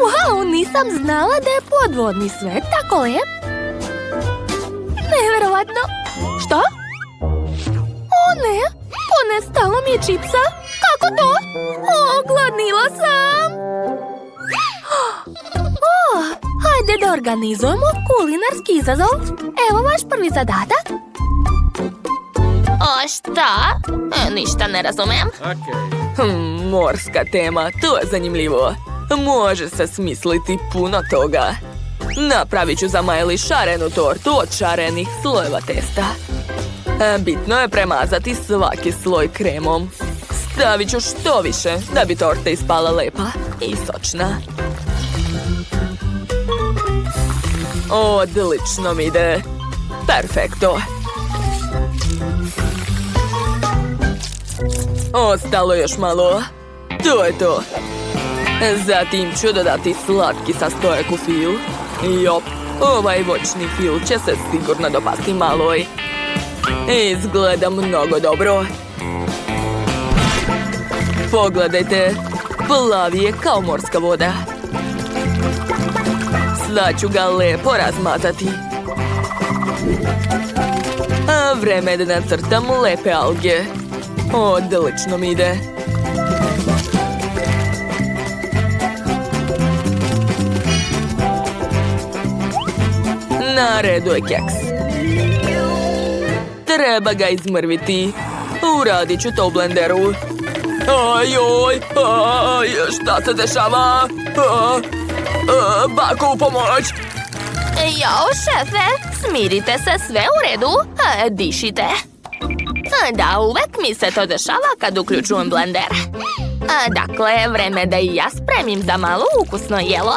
Wow, nisam znala da je podvodni svet tako lep. Neverovatno. Što? O ne, ponestalo mi je čipsa. Kako to? O, gladnila sam. O, hajde da organizujemo kulinarski izazov. Evo vaš prvi zadatak. O, šta? Ništa ne razumem. Morska tema, to je zanimljivo. Može se smisliti puno toga. Napravit ću za Miley šarenu tortu od šarenih slojeva testa. Bitno je premazati svaki sloj kremom. Stavit ću što više da bi torta ispala lepa i sočna. Odlično mi ide. Perfekto. Ostalo još malo. To je to. Zatim ću dodati slatki sastojak u fil. Jop, ovaj voćni fil će se sigurno dopasti Maloj. Izgleda mnogo dobro. Pogledajte, plavi je kao morska voda. Sad ću ga lepo razmatati. A vreme je da nacrtam lepe alge. Odlično mi ide. Na redu je keks. Treba ga izmrviti. Uradit ću to u blenderu. Ajoj, šta se dešava? Bako, u pomoć! Jao, šefe, smirite se, sve u redu? Dišite. Da, uvek mi se to dešava kad uključujem blender. Dakle, vreme da i ja spremim za malo ukusno jelo.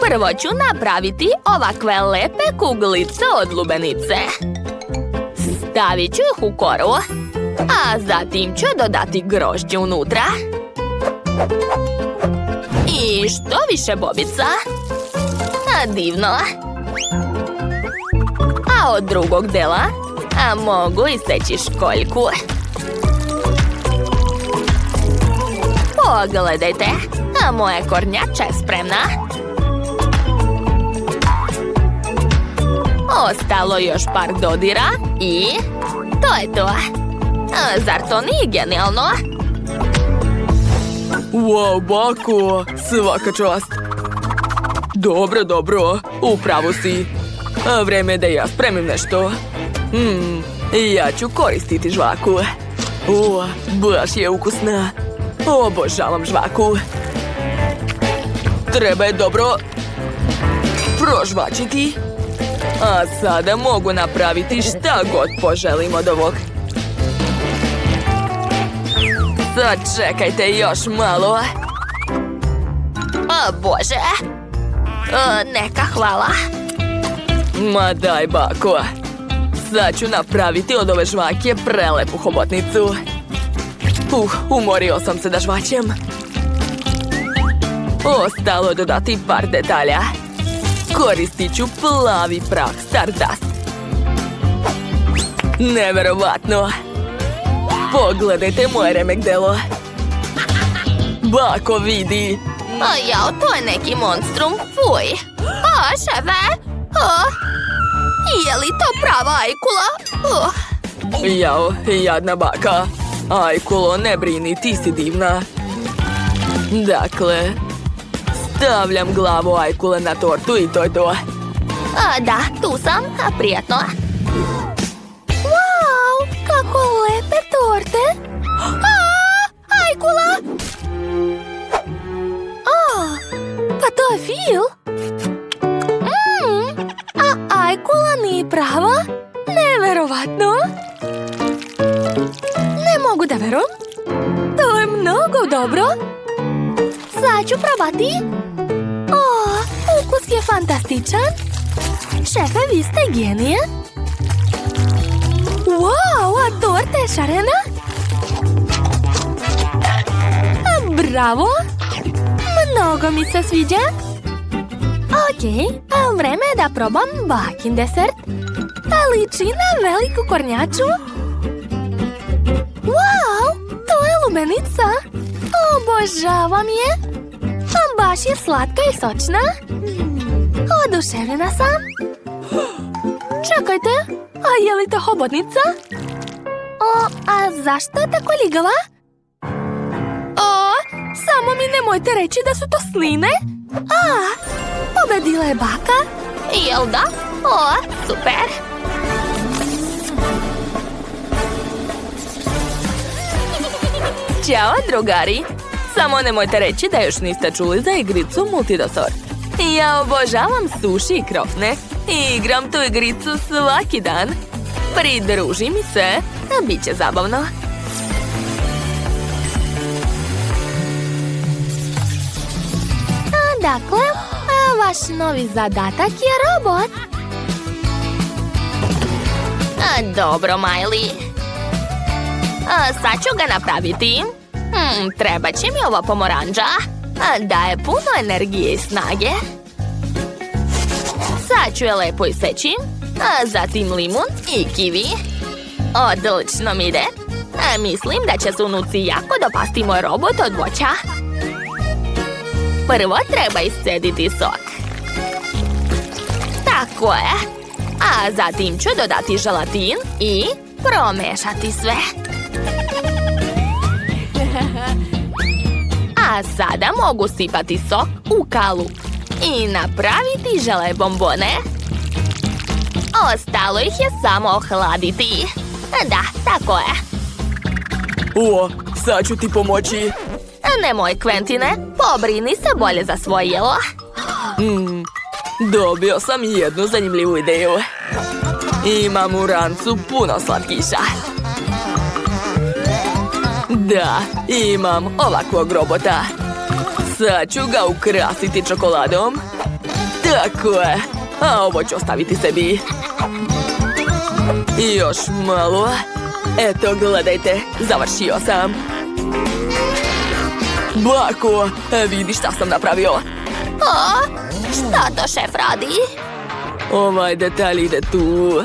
Prvo ću napraviti ovakve lepe kuglice od lubenice. Stavit ću ih u koru, a zatim ću dodati grožđe unutra. I što više bobica. Divno. A od drugog dela mogu iseći školjku. Pogledajte, moja kornjača je spremna. Ostalo još par dodira i to je to. Zar to nije genijalno? Wow, Bako, svaka čast. Dobro, upravo si. Vreme je da ja spremim nešto. Ja ću koristiti žvaku. Baš je ukusna. Obožavam žvaku. Treba je dobro prožvačiti. A sada mogu napraviti šta god poželim od ovog. Sad čekajte još malo. O Bože. Neka hvala. Ma daj, Bako. Sad ću napraviti od ove žvake prelepu hobotnicu. Umorio sam se da žvaćem. Ostalo dodati par detalja. Koristit ću plavi prah Stardust. Neverovatno. Pogledajte moje remek delo. Bako, vidi. Jao, to je neki monstrum, fuj. Šefe. Je li to prava ajkula? Jao, jadna baka. Ajkulo, ne brini, ti si divna. Dakle, stavljam glavu ajkule na tortu i to je to. Da, tu sam, prijatno. Wow, kako lepe torte. Ajkula. Pa to je fil. A ajkula nije prava? Neverovatno. Ne mogu da verujem. To je mnogo dobro. Sad ću probati. Ukus je fantastičan. Šefe, vi ste genije. Wow, a torta je šarena? Bravo. Mnogo mi se sviđa. Ok, vreme je da probam bakin desert. Liči na veliku kornjaču. Wow, to je lubenica. Obožavam je. Baš je slatka i sočna. Oduševljena sam. Čekajte, a je li to hobotnica? A zašto je tako ligava? Samo mi nemojte reći da su to sline. Pobedila je baka. Jel da? Super! Ćao, drugari! Samo nemojte reći da još niste čuli za igricu Multidosort. Ja obožavam suši i krofne. Igram tu igricu svaki dan. Pridruži mi se, bit će zabavno. Dakle, vaš novi zadatak je robot. Dobro, Miley. Sad ću ga napraviti. Treba će mi ova pomoranđa. Daje puno energije i snage. Sad ću je lepo iseći. Zatim limun i kiwi. Odlično mi ide. Mislim da će se unuci jako dopasti moj robot od voća. Prvo treba iscediti sok. Tako je. A zatim ću dodati želatin i promešati sve. A sada mogu sipati sok u kalup i napraviti žele bombone. Ostalo ih je samo ohladiti. Da, tako je. Sad ću ti pomoći. Nemoj, Quentine, pobrini se bolje za svoje jelo. Dobio sam jednu zanimljivu ideju. Imam u rancu puno slatkiša. Da, imam ovakvog robota. Sad ću ga ukrasiti čokoladom. Tako je. A ovo ću ostaviti sebi. I još malo. Eto, gledajte, završio sam. Bako, vidi šta sam napravio. Šta to šef radi? Ovaj detalj ide tu.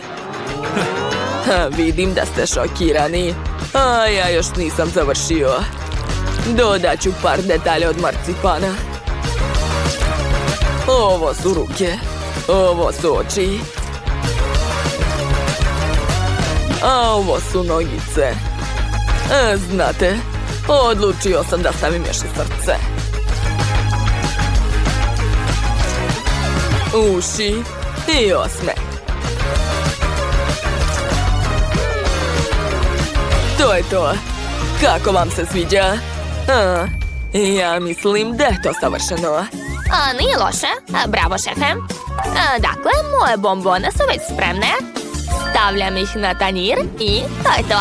Vidim da ste šokirani. A ja još nisam završio. Dodat ću par detalja od marcipana. Ovo su ruke. Ovo su oči. A ovo su nogice. Znate, odlučio sam da stavim još i srce. Uši i osmeh. To je to. Kako vam se sviđa? Ja mislim da je to savršeno. Nije loše. Bravo, šefe. Dakle, moje bombone su već spremne. Stavljam ih na tanjir i to je to.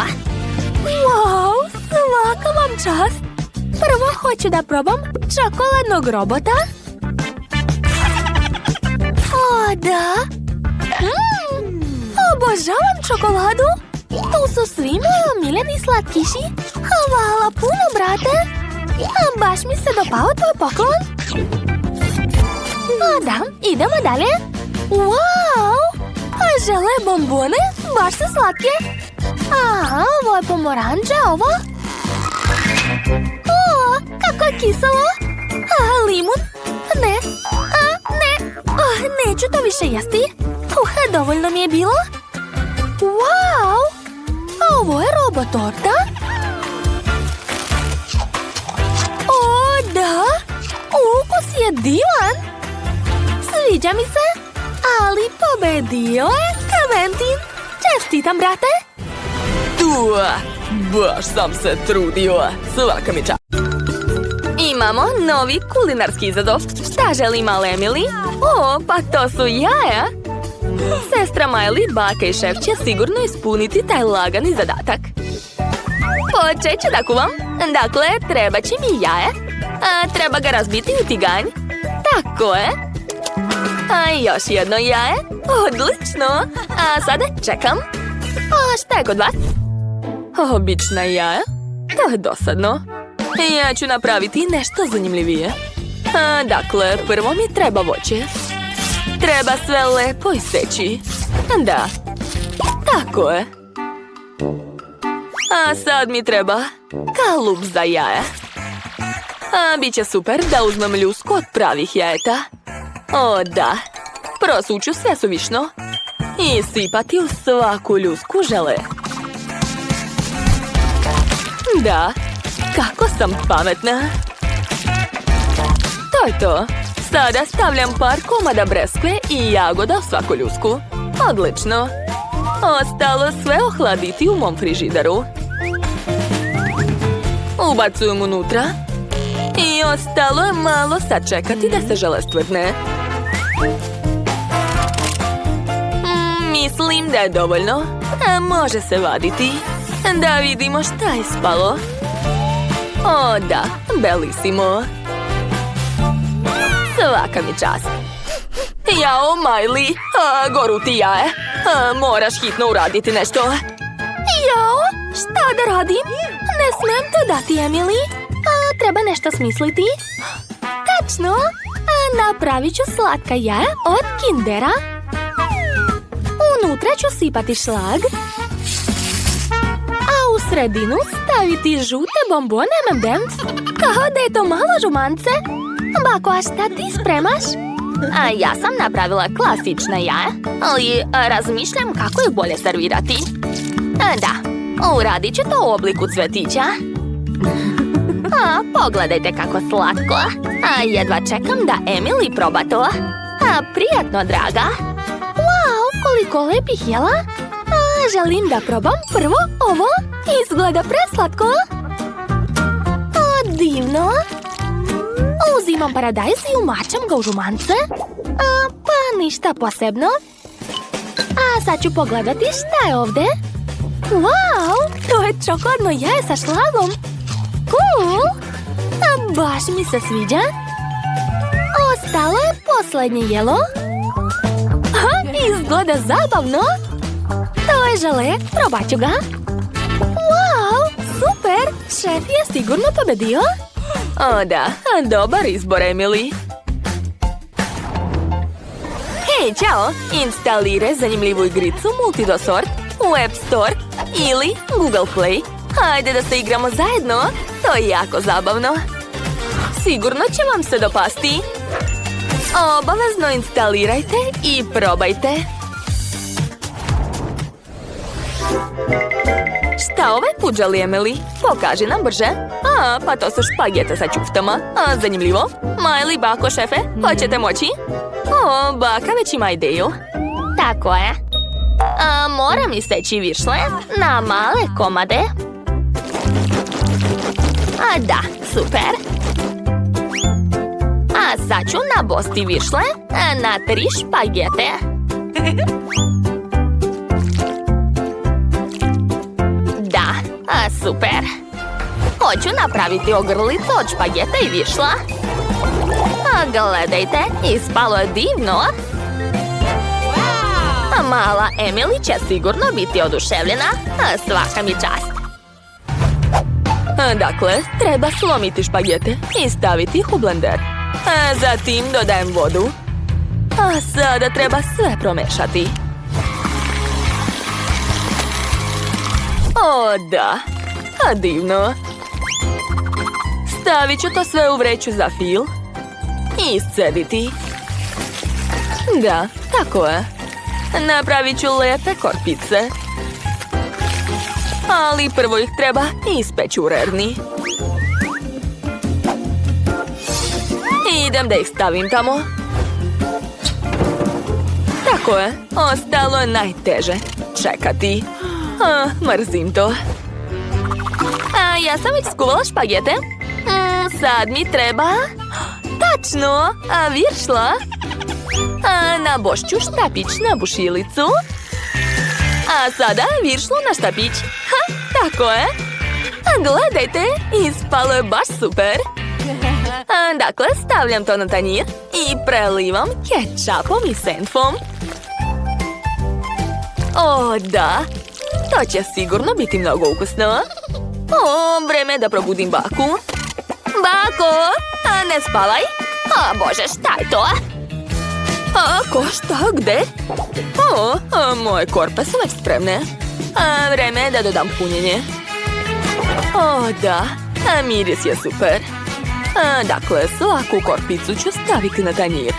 Wow, svaka vam čast. Prvo hoću da probam čokoladnog robota. Da. Obožavam čokoladu. Tu su svi moji omiljeni slatkiši. Hvala puno, brate. Baš mi se dopao tvoj poklon. Da, idemo dalje. Wow, žele bombone, baš su slatke. Ovo je pomoranđa, ovo. Kako je kiselo. Limun. Ne. Neću to više jesti. Dovoljno mi je bilo. Wow! A ovo je robot torta? Da! Ukus je divan! Sviđa mi se, ali pobedio je Quentin. Čestitam, brate! Baš sam se trudio. Svaka mi čast. Imamo novi kulinarski izazov. Šta želi mala Emily? Pa to su jaja. Sestra Miley, baka i šef će sigurno ispuniti taj lagani zadatak. Počet ću da kuvam. Dakle, treba će mi jaje. Treba ga razbiti u tiganj. Tako je. Još jedno jaje. Odlično. Sada čekam. Šta je kod vas? Obična jaja. To je dosadno. Ja ću napraviti nešto zanimljivije. Dakle, prvo mi treba voće. Treba sve lepo iseći. Da. Tako je. A sad mi treba kalup za jaje. Bit će super da uzmem ljusku od pravih jajeta. O, da. Prosuću sve suvišno i sipati u svaku ljusku žele. Da, kako sam pametna. To je to. Sada stavljam par komada breskve i jagoda u svaku ljusku. Odlično. Ostalo sve ohladiti u mom frižideru. Ubacujem unutra. I ostalo je malo sačekati da se žele stvrdne. Mislim da je dovoljno. Može se vaditi. Da vidimo šta je ispalo. O, da, bellissimo. Svaka mi čast. Jao, Miley, goru ti jaje. Moraš hitno uraditi nešto. Jao, šta da radim? Ne smem to dati, Emily. Treba nešto smisliti. Tačno, napravit ću slatka jaja od Kindera. Unutra ću sipati šlag. A u sredinu staviti žute bombone M&M's. Kao da je to malo žumance. Bako, a šta ti spremaš? Ja sam napravila klasična jaja, ali razmišljam kako ih bolje servirati. Da, uradit ću to u obliku cvetića. Pogledajte kako slatko. Jedva čekam da Emily proba to. Prijatno, draga. Wow, koliko lepih jela. Želim da probam prvo ovo. Izgleda preslatko. Divno. Uzimam paradajz i umačam ga u žumance. Pa ništa posebno. Sad ću pogledati šta je ovde. Wow, to je čokoladno jaje sa šlagom. Cool. Baš mi se sviđa. Ostalo je posljednje jelo. Izgleda zabavno. To je žele, probat ću ga. Wow, super. Šef je sigurno pobedio. O, da, dobar izbor, Emily. Hej, čao! Instaliraj zanimljivu igricu Multidosort u App Store ili Google Play. Hajde da se igramo zajedno. To je jako zabavno. Sigurno će vam se dopasti. Obavezno instalirajte i probajte. Šta ovaj put želi, Emily? Pokaži nam brže. Pa to su špagete sa ćuftama. Zanimljivo. Miley, bako, šefe, hoćete moći? Baka već ima ideju. Tako je. Moram iseći višle na male komade. Da, super. Sad ću nabosti višle na 3 špagete. Da, super. Hoću napraviti ogrlicu od špageta i višla. Gledajte, ispalo je divno. Mala Emily će sigurno biti oduševljena. Svaka mi čast. Dakle, treba slomiti špagete i staviti ih u blender. Zatim dodajem vodu. Sada treba sve promešati. O, da. Divno. Stavit ću to sve u vreću za fil i iscediti. Da, tako je. Napravit ću lepe korpice. Ali prvo ih treba ispeći u rerni. Idem da ih stavim tamo. Tako je, ostalo je najteže. Čekati. Mrzim to. Ja sam već skuvala špagete. Sad mi treba... Tačno, viršla. Nabošću štapić na bušilicu. Sada viršlu na štapić. Tako je. Gledajte, ispalo je baš super. Dakle, stavljam to na tanjir i prelivam kečapom i senfom. O, da. To će sigurno biti mnogo ukusno. Vreme je da probudim baku. Bako, ne spavaj. Bože, šta je to? Ko, šta, gde? Moje korpe su već spremne. Vreme je da dodam punjenje. O, da, miris je super. Dakle, svaku korpicu ću staviti na tanjir.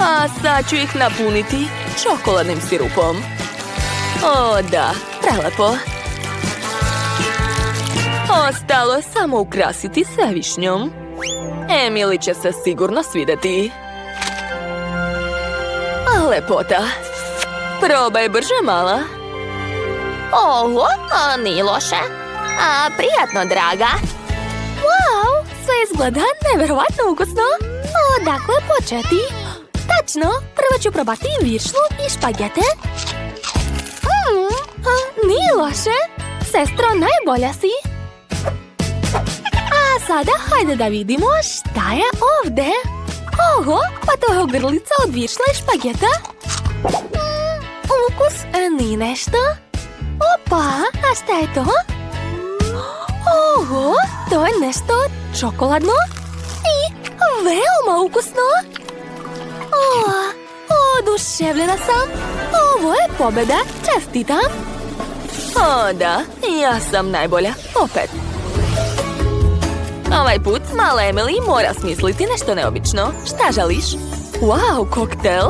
A sad ću ih napuniti čokoladnim sirupom. O, da, prelepo. Ostalo je samo ukrasiti sve višnjom. Emily će se sigurno svidjeti. Lepota. Probaj brže, mala. Oho, nije loše. Prijatno, draga. Wow, sve izgleda nevjerovatno ukusno. Odakle početi? Tačno, prvo ću probati viršlu i špagete. Nije loše. Sestro, najbolja si. A sada hajde da vidimo šta je ovdje. Oho, pa to je ogrlica od viršla i špageta. Ukus nije nešto. Opa, a šta je to? Oho, to je nešto čokoladno i veoma ukusno. Oduševljena sam. Ovo je pobjeda, čestitam. O, da, ja sam najbolja, opet. Ovaj put mala Emily mora smisliti nešto neobično. Šta želiš? Wow, koktel!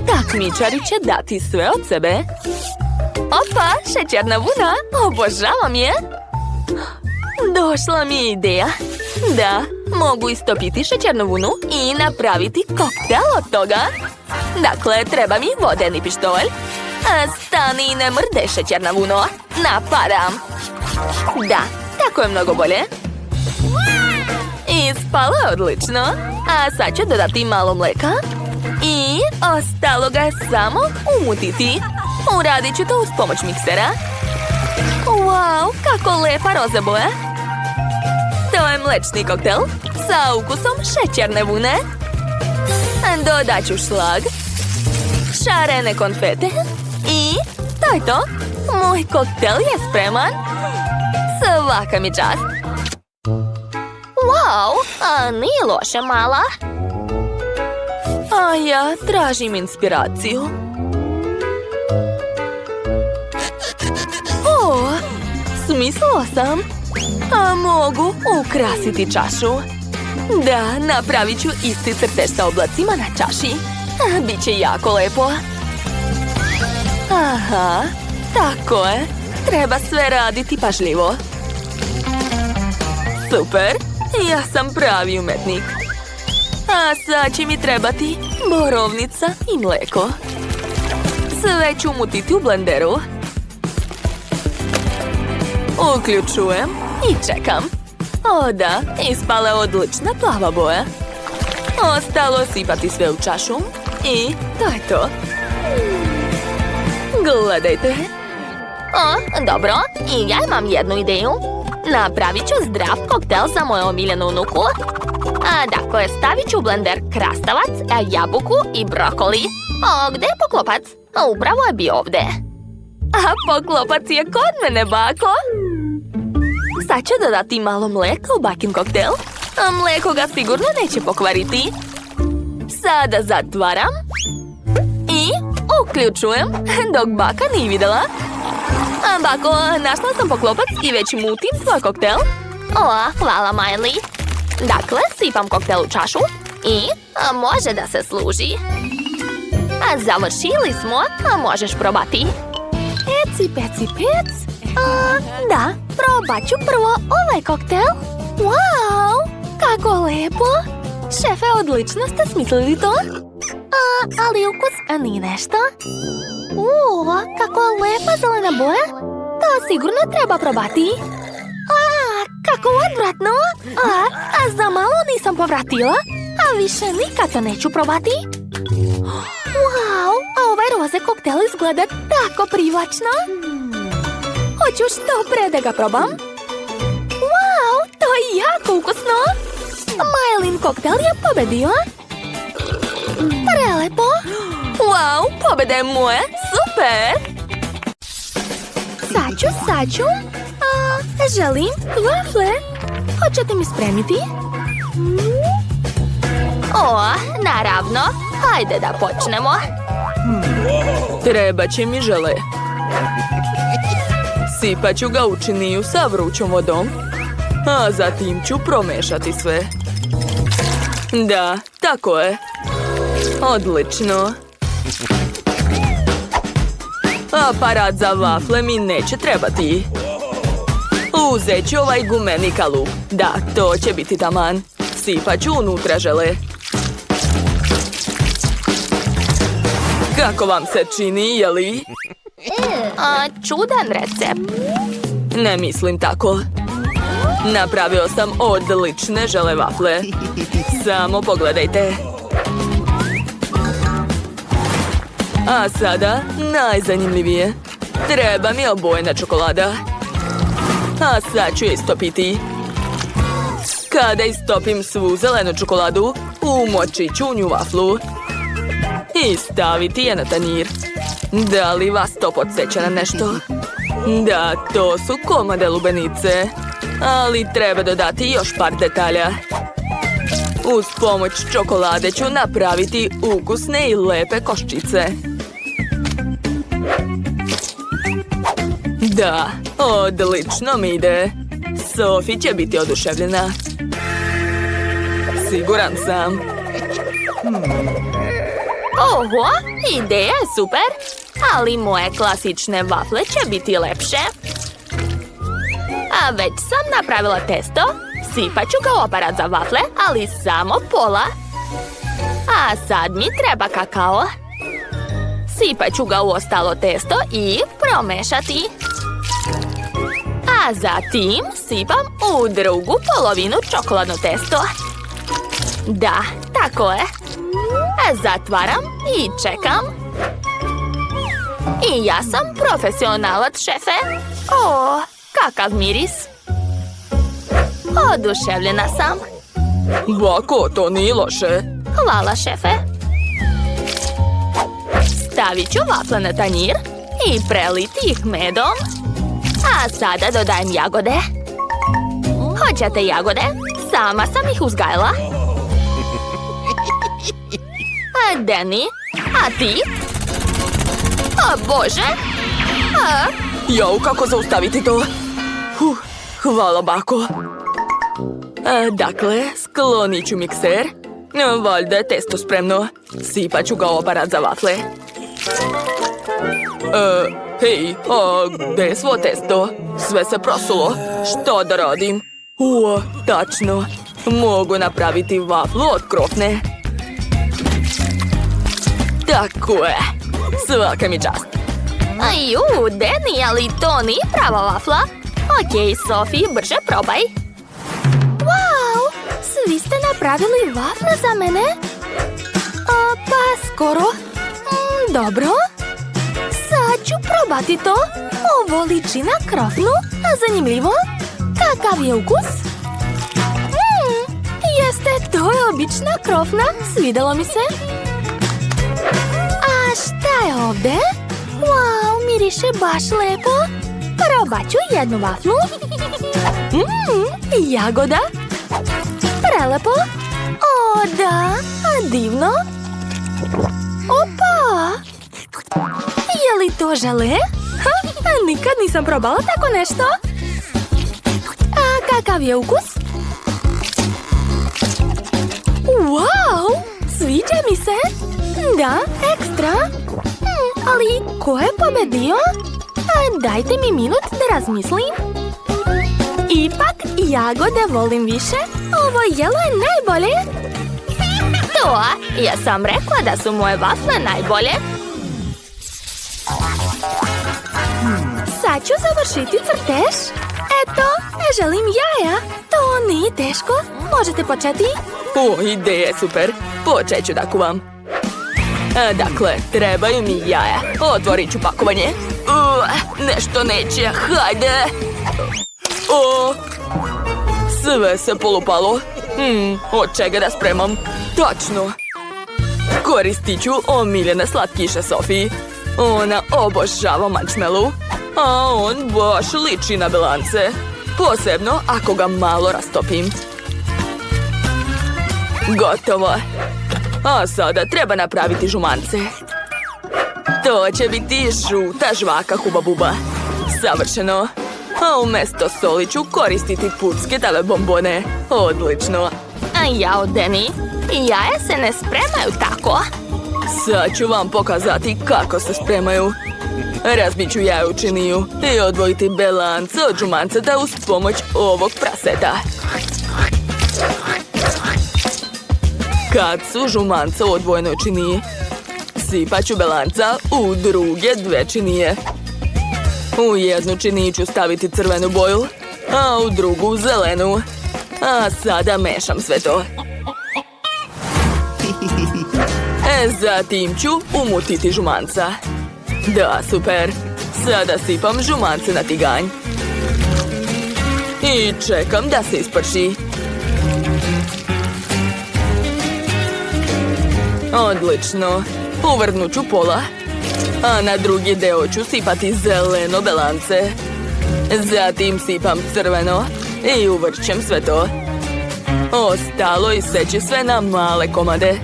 Takmičari će dati sve od sebe. Opa, šećerna vuna, obožavam je. Došla mi je ideja. Da, mogu istopiti šećernu vunu i napraviti koktel od toga. Dakle, treba mi vodeni pištolj. Stani i ne mrdej, šećerna vuno. Napadam. Da, tako je mnogo bolje. Ispalo je odlično. A sad ću dodati malo mleka. I ostalo ga je samo umutiti. Uradit ću to uz pomoć miksera. Wow, kako lepa roza boja. To je mlečni koktel sa ukusom šećerne vune. Dodat ću šlag, šarene konfete i to je to. Moj koktel je spreman. Svaka mi čast. Wow, nije loše, mala. A ja tražim inspiraciju. O, smislila sam. A mogu ukrasiti čašu. Da, napravit ću isti crtež sa oblacima na čaši. Biće jako lepo. Aha, tako je. Treba sve raditi pažljivo. Super, ja sam pravi umetnik. A sad će mi trebati borovnica i mlijeko. Sve ću umutiti u blenderu. Uključujem i čekam. O da, ispala je odlična plava boja. Ostalo sipati sve u čašu i to je to. Gledajte. Dobro, i ja imam jednu ideju. Napravit ću zdrav koktel za moju omiljenu unuku. Dakle, stavit ću u blender krastavac, jabuku i brokoli. Gdje je poklopac? Upravo je bio ovdje. A poklopac je kod mene, bako. Sad ću dodati malo mlijeka u bakin koktel. Mlijeko ga sigurno neće pokvariti. Sada zatvaram. I uključujem dok baka nije vidjela. Bako, našla sam poklopac i već mutim svoj koktel. Hvala, Miley. Dakle, sipam koktel u čašu i može da se služi. Završili smo, možeš probati. Eci, peci, pec. Da, probat ću prvo ovaj koktel. Wow, kako lepo. Šefe, odlično ste smislili to. Ali ukus nije nešto. Kako lepa zelena boja. To sigurno treba probati. Kako odvratno. Za malo nisam povratila. A više nikad to neću probati. Wow, a ovaj roze koktel izgleda tako privlačno. Hoću što pre da ga probam. Wow, to je jako ukusno. Milin koktel je pobedio. Prelepo. Wow, pobjeda je moja. Super. Sad ću. Želim wafle. Hoćete mi spremiti? Naravno. Hajde da počnemo. Treba će mi žele. Sipat ću ga u činiju sa vrućom vodom. A zatim ću promešati sve. Da, tako je. Odlično. Aparat za vafle mi neće trebati. Uzet ću ovaj gumeni kalup. Da, to će biti taman. Sipat ću unutra žele. Kako vam se čini, jeli? Čudan recept. Ne mislim tako. Napravio sam odlične žele vafle. Samo pogledajte. A sada najzanimljivije. Treba mi obojena čokolada. A sad ću je istopiti. Kada istopim svu zelenu čokoladu, umočit ću u nju vaflu. I staviti je na tanjir. Da li vas to podsjeća na nešto? Da, to su komade lubenice. Ali treba dodati još par detalja. Uz pomoć čokolade ću napraviti ukusne i lepe koščice. Da, odlično mi ide. Sofi će biti oduševljena. Siguran sam. Oho, ideja je super. Ali moje klasične vafle će biti lepše. A već sam napravila testo. Sipat ću ga u aparat za vafle, ali samo pola. A sad mi treba kakao. Sipat ću ga u ostalo testo i promešati. A zatim sipam u drugu polovinu čokoladno testo. Da, tako je. Zatvaram i čekam. I ja sam profesionalac, šefe. O, kakav miris. Oduševljena sam. Bako, to nije loše. Hvala, šefe. Stavit ću vafle na tanjir i preliti ih medom. A sada dodajem jagode. Hoćete jagode? Sama sam ih uzgajala. A Danny, a ti? O Bože! Jau, kako zaustaviti to? Hvala, bako. Dakle, sklonit ću mikser. Valjda je testo spremno. Sipat ću ga u aparat za vafle. Hej, gde je svo testo? Sve se prosulo. Što da radim? Tačno. Mogu napraviti vaflu od krofne. Tako je. Svaka mi čast. Danny, ali to nije prava vafla. Okej, Sofi, brže probaj. Wow, svi ste napravili vafle za mene? Pa skoro. Dobro. Sad ću probati to. Ovo liči na krofnu, a zanimljivo. Kakav je ukus? Jeste, to je obična krofna. Svidelo mi se. A šta je ovde? Wow, miriše baš lepo. Probat ću jednu vaflu. Jagoda. Prelepo. O, da, a divno. Opa! Je li to žele? Nikad nisam probala tako nešto. A kakav je ukus? Wow! Sviđa mi se. Da, ekstra. Ali ko je pobedio? Dajte mi minut da razmislim. Ipak jagode volim više. Ovo jelo je najbolje. To, ja sam rekla da su moje vafle najbolje. Sad ću završiti crtež. Eto, želim jaja. To nije teško. Možete početi? Ideja je super. Počet ću da kuvam. Dakle, trebaju mi jaja. Otvorit ću pakovanje. Nešto neće, hajde. Sve se polupalo. Od čega da spremam? Tačno. Koristit ću omiljene slatkiše Sofiji. Ona obožava marshmallow, a on baš liči na belance. Posebno ako ga malo rastopim. Gotovo. A sada treba napraviti žumance. To će biti žuta žvaka Huba Buba. Savršeno. A umjesto soli ću koristiti pucketave bombone. Odlično. Jao, Deni, jaja se ne spremaju tako. Sad ću vam pokazati kako se spremaju. Razbit ću jajučiniju i odvojiti belance od žumanceta uz pomoć ovog praseta. Kad su žumance u odvojenoj činiji, sipat ću belanca u druge dve činije. U jednu činiju ću staviti crvenu boju, a u drugu zelenu. A sada mešam sve to. Zatim ću umutiti žumanca. Da, super. Sada sipam žumance na tiganj. I čekam da se isprši. Odlično. Uvrnut ću pola. A na drugi deo ću sipati zeleno belance. Zatim sipam crveno i uvrćem sve to. Ostalo iseći sve na male komade.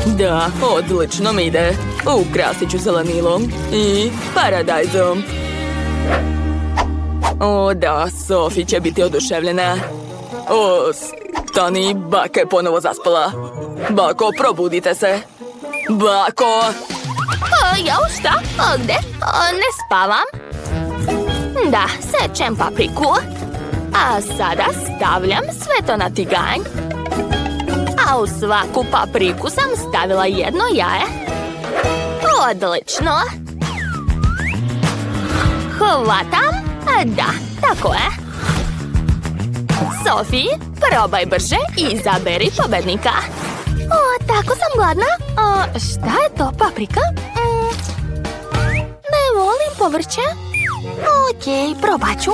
Da, odlično mi ide. Ukrasit ću zelenilom i paradajzom. O da, Sofi će biti oduševljena. O, stani, baka je ponovo zaspala. Bako, probudite se. Bako! Jao, šta? Gde? Ne spavam. Da, sečem papriku. A sada stavljam sve to na tiganj. A u svaku papriku sam stavila jedno jaje. Odlično. Hvatam. Da, tako je. Sofi, probaj brže i izaberi pobednika. O, tako sam gladna. Šta je to, paprika? Ne volim povrće. Okej, probat ću.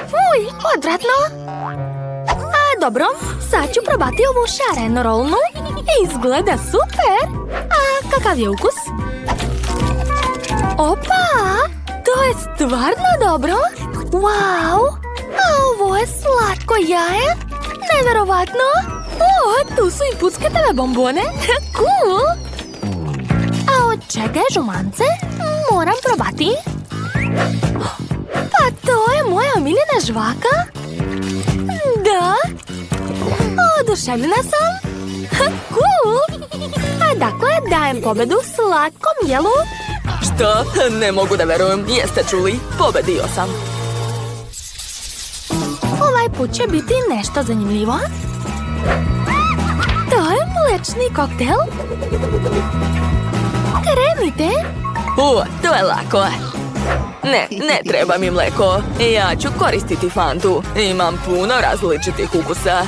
Fuj, odvratno. Dobro, sad ću probati ovu šarenu rolnu. Izgleda super. A kakav je ukus? Opa, to je stvarno dobro. Wow, a ovo je slatko jaje. Neverovatno. O, tu su i pucketave bombone. Cool. A od čega je žumance? Moram probati. Pa to je moja omiljena žvaka. Da. Oduševljena sam. Cool. A dakle, dajem pobedu slatkom jelu. Što? Ne mogu da verujem. Jeste čuli? Pobedio sam. Ovaj put će biti nešto zanimljivo. To je mlečni koktel. Krenite. To je lako. Ne treba mi mleko. Ja ću koristiti Fantu. Imam puno različitih ukusa.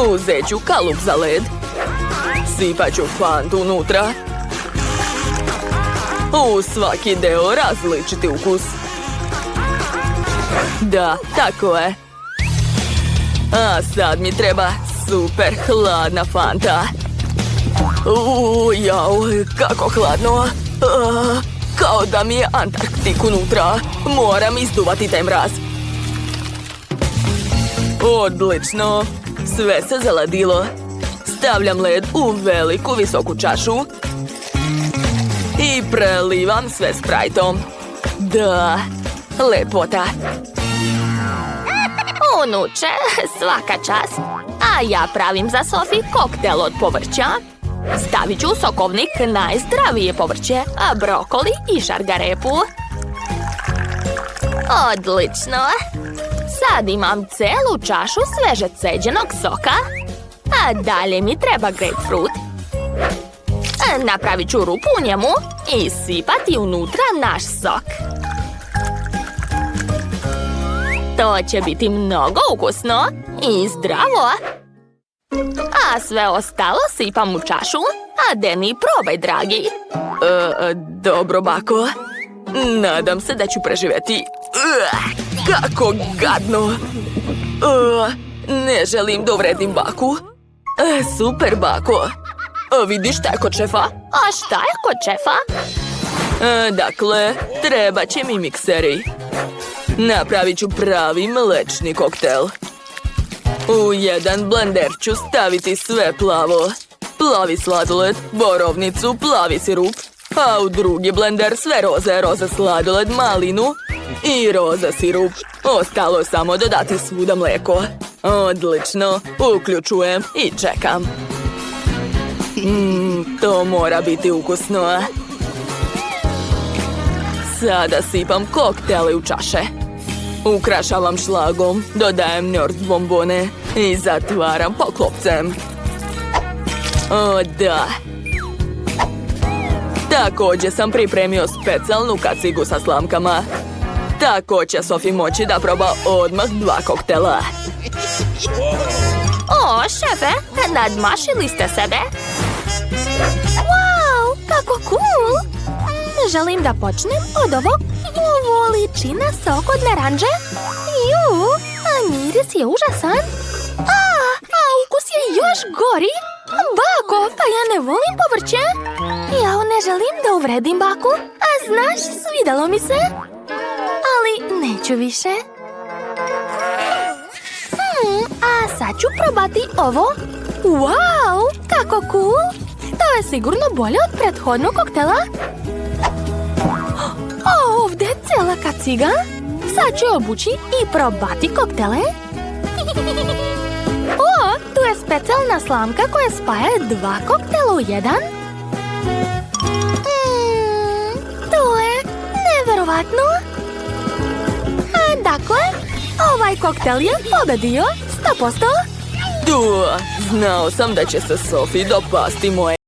Uzet ću kalup za led. Sipat ću Fantu unutra. U svaki deo različiti ukus. Da, tako je. A sad mi treba super hladna Fanta. Jao, kako hladno. Kao da mi je Antarktik unutra. Moram izduvati taj mraz. Odlično. Sve se zaladilo. Stavljam led u veliku visoku čašu. I prelivam sve sprajtom. Da, lepota. Unuče, svaka čast. A ja pravim za Sofi koktel od povrća. Stavit ću u sokovnik najzdravije povrće, a brokoli i šargarepu. Odlično. Sad imam celu čašu sveže ceđenog soka. A dalje mi treba grapefruit. Napravit ću rupu u njemu i sipati unutra naš sok. To će biti mnogo ukusno i zdravo. A sve ostalo sipam u čašu, a Deni, probaj, dragi. Dobro, bako. Nadam se da ću preživjeti. Kako gadno. Ne želim da uvredim baku. Super, bako. Vidiš šta je kod šefa? A šta je kod šefa? Dakle, treba će mi mikseri. Napravit ću pravi mlečni koktel. U jedan blender ću staviti sve plavo. plavi sladoled, borovnicu, plavi sirup. A u drugi blender sve roza sladoled, malinu i roza sirup. Ostalo je samo dodati svuda mlijeko. Odlično, uključujem i čekam. To mora biti ukusno. Sada sipam koktele u čaše. Ukrašavam šlagom, dodajem Nord bombone i zatvaram poklopcem. O da! Također sam pripremio specijalnu kacigu sa slamkama. Tako će Sofi moći da proba odmah 2 koktela. O, šefe, nadmašili ste sebe. Wow, kako cool! Želim da počnem od ovog. Ovo liči na sok od naranđe. A miris je užasan. A ukus je još gori. Bako, pa ja ne volim povrće. Ja ne želim da uvredim baku. A znaš, svidalo mi se. Ali neću više. A sad ću probati ovo. Wow, kako cool. To je sigurno bolje od prethodnog koktela. O, ovdje je cijela kaciga. Sad ću je obući i probati koktele. O, tu je specijalna slamka koja spaja 2 koktela u jedan. To je neverovatno. Dakle, ovaj koktel je pobedio 100%. Znao sam da će se Sofi dopasti moje